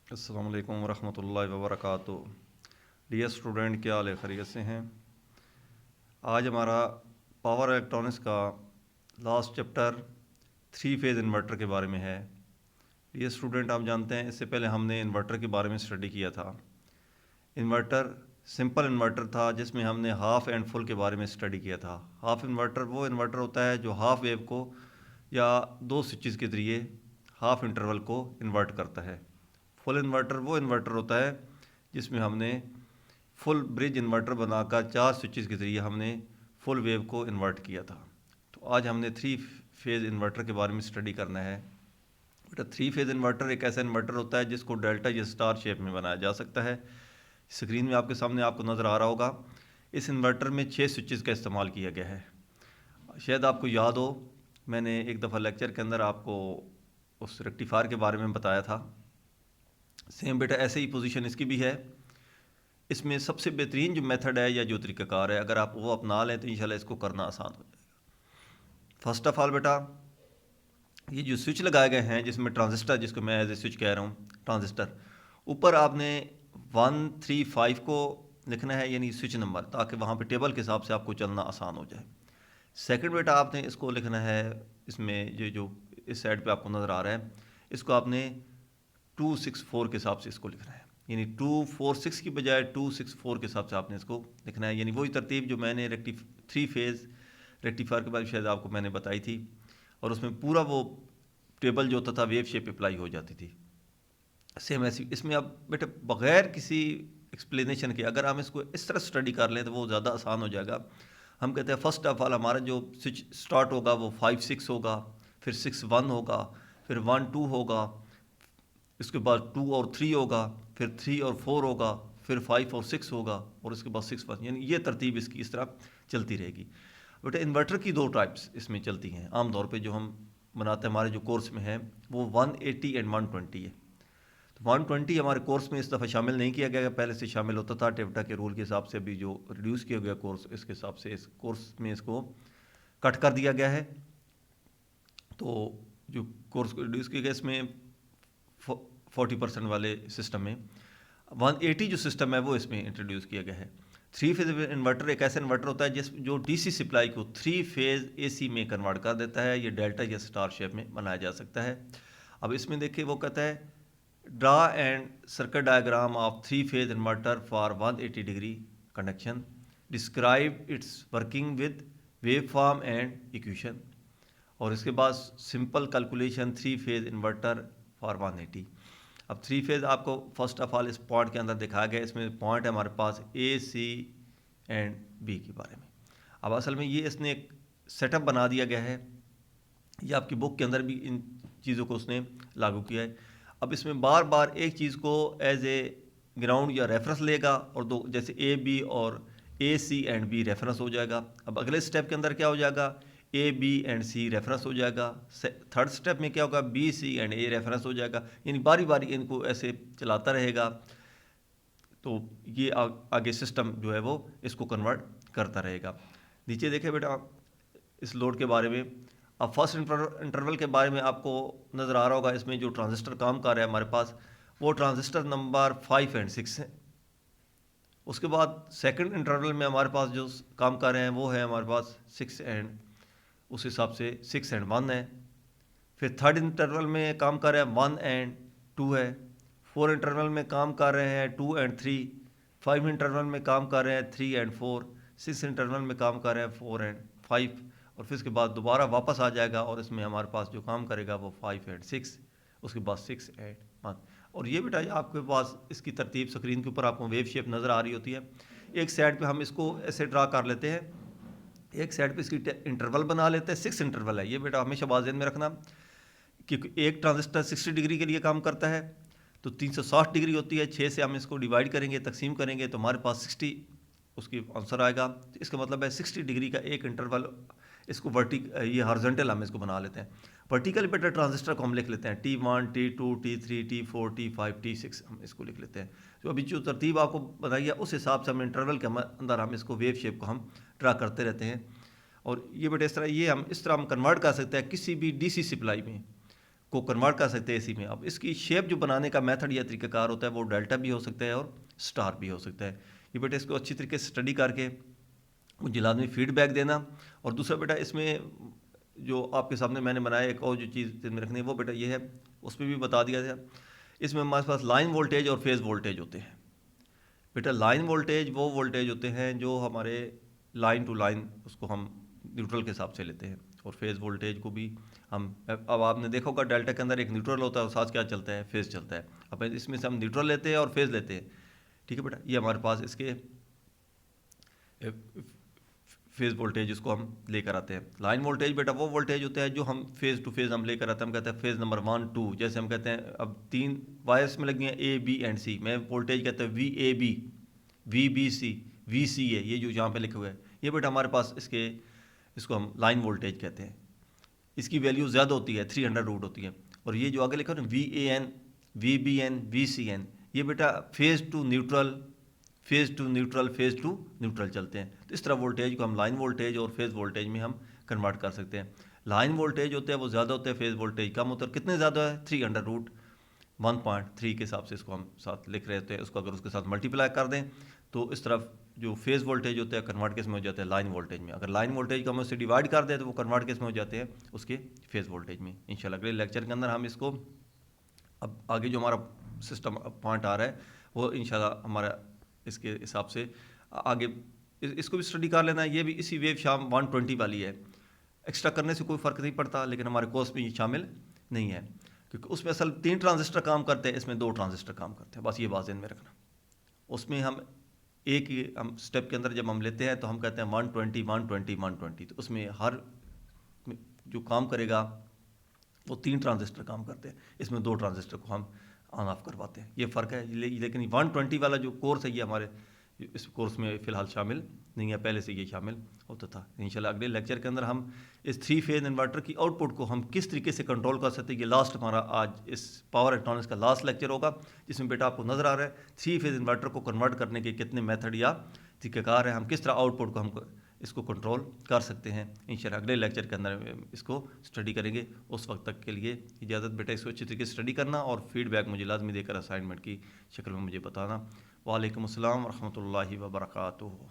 अस्सलाम वालेकुम रहमतुल्लाहि व बरकातुहू। डियर स्टूडेंट, क्या हाल है? खैरियत से हैं? आज हमारा पावर इलेक्ट्रॉनिक्स का last chapter three phase inverter के बारे में है। डियर स्टूडेंट, आप जानते हैं इससे पहले हमने इन्वर्टर के बारे में स्टडी किया था। इन्वर्टर सिंपल इन्वर्टर था जिसमें हमने हाफ़ एंड फुल के बारे में स्टडी किया था। हाफ़ इन्वर्टर वो इन्वर्टर होता है जो हाफ़ वेव को या दो स्विचेस के ज़रिए हाफ़ इंटरवल को इन्वर्ट करता है। फुल इन्वर्टर वो इन्वर्टर होता है जिसमें हमने फुल ब्रिज इन्वर्टर बनाकर चार स्विचेस के ज़रिए हमने फुल वेव को इन्वर्ट किया था। तो आज हमने थ्री फेज़ इन्वर्टर के बारे में स्टडी करना है। बेटा, थ्री फेज़ इन्वर्टर एक ऐसा इन्वर्टर होता है जिसको डेल्टा या स्टार शेप में बनाया जा सकता है। स्क्रीन में आपके सामने आपको नज़र आ रहा होगा। इस इन्वर्टर में 6 स्विचेस का इस्तेमाल किया गया है। शायद आपको याद हो, मैंने एक दफ़ा लेक्चर के अंदर आपको उस रेक्टिफायर के बारे में बताया था। सेम बेटा ऐसे ही पोजीशन इसकी भी है। इसमें सबसे बेहतरीन जो मेथड है या जो तरीक़ाकार है, अगर आप वो अपना लें तो इंशाल्लाह इसको करना आसान हो जाएगा। फर्स्ट ऑफ ऑल बेटा, ये जो स्विच लगाए गए हैं जिसमें ट्रांजिस्टर, जिसको मैं एज ए स्विच कह रहा हूँ, ट्रांजिस्टर, ऊपर आपने 135 को लिखना है, यानी स्विच नंबर, ताकि वहाँ पे टेबल के हिसाब से आपको चलना आसान हो जाए। सेकंड बेटा, आपने इसको लिखना है, इसमें ये जो इस साइड पे आपको नज़र आ रहा है, इसको आपने 264 के हिसाब से इसको लिखना है, यानी 246 की बजाय 264 के हिसाब से आपने इसको लिखना है। यानी वही तरतीब जो मैंने थ्री फेज़ रेक्टिफायर के बाद शायद आपको मैंने बताई थी, और उसमें पूरा वो टेबल जो होता था वेव शेप अप्लाई हो जाती थी। सेम ऐसी इसमें अब बेटा बग़ैर किसी एक्सप्लेनेशन के अगर हम इसको इस तरह स्टडी कर लें तो वो ज़्यादा आसान हो जाएगा। हम कहते हैं फर्स्ट ऑफ ऑल हमारा जो स्विच स्टार्ट होगा वो 5-6 होगा, फिर 6-1 होगा, फिर 1-2 होगा, इसके बाद 2 और 3 होगा, फिर 3 और 4 होगा, फिर 5 और 6 होगा, और उसके बाद 6-1, यानी ये तरतीब इसकी इस तरह चलती रहेगी। बेटा, इन्वर्टर की दो टाइप्स इसमें चलती हैं आम तौर पे, जो हम बनाते हैं हमारे जो कोर्स में है वो 180 एंड 120 है। तो 120 हमारे कोर्स में इस दफ़ा शामिल नहीं किया गया, पहले से शामिल होता था टेवटा के रूल के हिसाब से। अभी जो रिड्यूस किया गया कोर्स, इसके हिसाब से इस कोर्स में इसको कट कर दिया गया है। तो जो कोर्स को रिड्यूस किया गया इसमें 40% वाले सिस्टम में 180 जो सिस्टम है वो इसमें इंट्रोड्यूस किया गया है। थ्री फेज इन्वर्टर एक ऐसा इन्वर्टर होता है जो डीसी सप्लाई को थ्री फेज एसी में कन्वर्ट कर देता है। ये डेल्टा या स्टार शेप में बनाया जा सकता है। अब इसमें देखिए वो कहता है draw and circuit diagram of three phase inverter for 180 degree conduction, describe it's working with wave form and equation, और इसके बाद simple calculation three phase inverter for 180। अब थ्री फेज़ आपको फर्स्ट ऑफ ऑल इस पॉइंट के अंदर दिखाया गया। इसमें पॉइंट है हमारे पास ए, सी एंड बी के बारे में। अब असल में ये इसने एक सेटअप बना दिया गया है, ये आपकी बुक के अंदर भी इन चीज़ों को उसने लागू किया है। अब इसमें बार बार एक चीज़ को एज ए ग्राउंड या रेफरेंस लेगा, और दो जैसे ए बी और ए सी एंड बी रेफरेंस हो जाएगा। अब अगले स्टेप के अंदर क्या हो जाएगा, A B and C reference हो जाएगा। थर्ड स्टेप में क्या होगा, B C and A reference हो जाएगा। यानी बारी बारी इनको ऐसे चलाता रहेगा, तो ये आगे सिस्टम जो है वो इसको कन्वर्ट करता रहेगा। नीचे देखें बेटा इस लोड के बारे में। अब फर्स्ट इंटरवल के बारे में आपको नज़र आ रहा होगा, इसमें जो ट्रांजिस्टर काम कर रहा है हमारे पास वो ट्रांजिस्टर नंबर 5 एंड 6 है। उसके बाद सेकंड इंटरवल में हमारे पास जो काम कर रहे हैं वो है हमारे पास 6 एंड, उस हिसाब से 6 एंड 1 है। फिर थर्ड इंटरवल में काम कर रहे हैं 1 एंड 2 है। फोर इंटरवल में काम कर रहे हैं 2 एंड 3। फाइव इंटरवल में काम कर रहे हैं 3 एंड 4। सिक्स इंटरवल में काम कर रहे हैं 4 एंड 5, और फिर उसके बाद दोबारा वापस आ जाएगा, और इसमें हमारे पास जो काम करेगा वो 5 एंड 6, उसके बाद 6 एंड 1। और ये बेटा आपके पास इसकी तरतीब स्क्रीन के ऊपर आपको वेव शेप नज़र आ रही होती है। एक साइड पे हम इसको ऐसे ड्रा कर लेते हैं, एक साइड पे इसकी इंटरवल बना लेते हैं। 6 इंटरवल है ये बेटा, हमेशा बाज़ में रखना कि एक ट्रांजिस्टर 60 डिग्री के लिए काम करता है, तो 360 डिग्री होती है। 6 से हम इसको डिवाइड करेंगे, तकसीम करेंगे, तो हमारे पास 60 उसकी आंसर आएगा। तो इसका मतलब है 60 डिग्री का एक इंटरवल। इसको ये हॉरिजॉन्टल हम इसको बना लेते हैं। वर्टिकल बेटा ट्रांजिस्टर को हम लिख लेते हैं T1, T2, T3, T4, T5, T6, हम इसको लिख लेते हैं। तो अभी जो तरतीब आपको बताई है उस हिसाब से हम इंटरवल के अंदर हम इसको वेव शेप को हम ड्रा करते रहते हैं। और ये बेटा इस तरह हम कन्वर्ट कर सकते हैं किसी भी डीसी सप्लाई में। को कन्वर्ट कर सकते हैं एसी में। अब इसकी शेप जो बनाने का मेथड या तरीकाकार होता है वो डेल्टा भी हो सकता है और स्टार भी हो सकता है। ये बेटा इसको अच्छी तरीके से स्टडी करके मुझे लाजमी फीडबैक देना। और दूसरा बेटा इसमें जो आपके सामने मैंने बनाया एक और जो चीज़ में रखनी है वो बेटा ये है, उसमें भी बता दिया था। इसमें हमारे पास लाइन वोल्टेज और फेज़ वोल्टेज होते हैं। बेटा लाइन वोल्टेज वो वोल्टेज होते हैं जो हमारे लाइन टू लाइन उसको हम न्यूट्रल के हिसाब से लेते हैं, और फेज़ वोल्टेज को भी हम, अब आपने देखा होगा डेल्टा के अंदर एक न्यूट्रल होता है और साथ क्या चलता है, फेज़ चलता है। अब इसमें से हम न्यूट्रल लेते हैं और फेज़ लेते हैं, ठीक है बेटा। ये हमारे पास इसके फेज़ वोल्टेज इसको हम लेकर आते हैं। लाइन वोल्टेज बेटा वो वोल्टेज होता है जो हम फेज़ टू फेज़ हम लेकर आते हैं, हम कहते हैं फेज़ नंबर 1 2। जैसे हम कहते हैं अब 3 वायर्स में लगी हैं ए बी एंड सी, मैं वोल्टेज कहते हैं V A B V B C V C A, ये जो यहाँ पे लिखे हुए हैं ये बेटा हमारे पास इसको हम लाइन वोल्टेज कहते हैं। इसकी वैल्यू ज़्यादा होती है, 300 रूट होती है। और ये जो आगे लिखा है ना V A N V B N V C N, ये बेटा phase to neutral phase to neutral phase to neutral चलते हैं। तो इस तरह वोल्टेज को हम लाइन वोल्टेज और फेज़ वोल्टेज में हम कन्वर्ट कर सकते हैं। लाइन वोल्टेज होते हैं वो ज़्यादा होते हैं, फेज़ वोल्टेज कम होता है। कितने ज़्यादा है, 300 रूट 1.3 के हिसाब से इसको हम साथ लिख रहे होते हैं। उसको अगर उसके साथ मल्टीप्लाई कर दें तो इस तरफ जो फेज़ वोल्टेज होते हैं कन्वर्ट केस में हो जाते हैं लाइन वोल्टेज में। अगर लाइन वोल्टेज को हम उससे डिवाइड कर दें तो वो कन्वर्ट केस में हो जाते हैं उसके फेज़ वोल्टेज में। इंशाल्लाह अगले लेक्चर के अंदर हम इसको, अब आगे जो हमारा सिस्टम पॉइंट आ रहा है वो इंशाल्लाह हमारा इसके हिसाब से आगे इसको भी स्टडी कर लेना है। ये भी इसी वेव शाम 120 वाली है, एक्स्ट्रा करने से कोई फ़र्क नहीं पड़ता, लेकिन हमारे कोर्स में ये शामिल नहीं है क्योंकि उसमें असल 3 ट्रांजिस्टर काम करते हैं, इसमें 2 ट्रांजिस्टर काम करते हैं। बस ये बात ध्यान में रखना। उसमें हम एक ही हम स्टेप के अंदर जब हम लेते हैं तो हम कहते हैं 120 120 120, तो उसमें हर जो काम करेगा वो 3 ट्रांजिस्टर काम करते हैं, इसमें 2 ट्रांजिस्टर को हम ऑन ऑफ करवाते हैं। ये फ़र्क है। लेकिन 120 वाला जो कोर्स है ये हमारे इस कोर्स में फ़िलहाल शामिल नहीं है, पहले से ये शामिल होता था। इंशाल्लाह अगले लेक्चर के अंदर हम इस 3 फेज़ इन्वर्टर की आउटपुट को हम किस तरीके से कंट्रोल कर सकते हैं, ये लास्ट हमारा आज इस पावर इलेक्ट्रॉनिक्स का लास्ट लेक्चर होगा, जिसमें बेटा आपको नज़र आ रहा है 3 फेज़ इन्वर्टर को कन्वर्ट करने के कितने मेथड या तरीक़ाकार हैं, हम किस तरह आउटपुट को हम इसको कंट्रोल कर सकते हैं। इंशाल्लाह अगले लेक्चर के अंदर इसको स्टडी करेंगे। उस वक्त तक के लिए इजाज़त बेटा, इसको अच्छी तरीके से स्टडी करना और फीडबैक मुझे लाजमी देकर असाइनमेंट की शक्ल में मुझे बताना। वालेकुम अस्सलाम व रहमतुल्लाहि व बरकातुहू।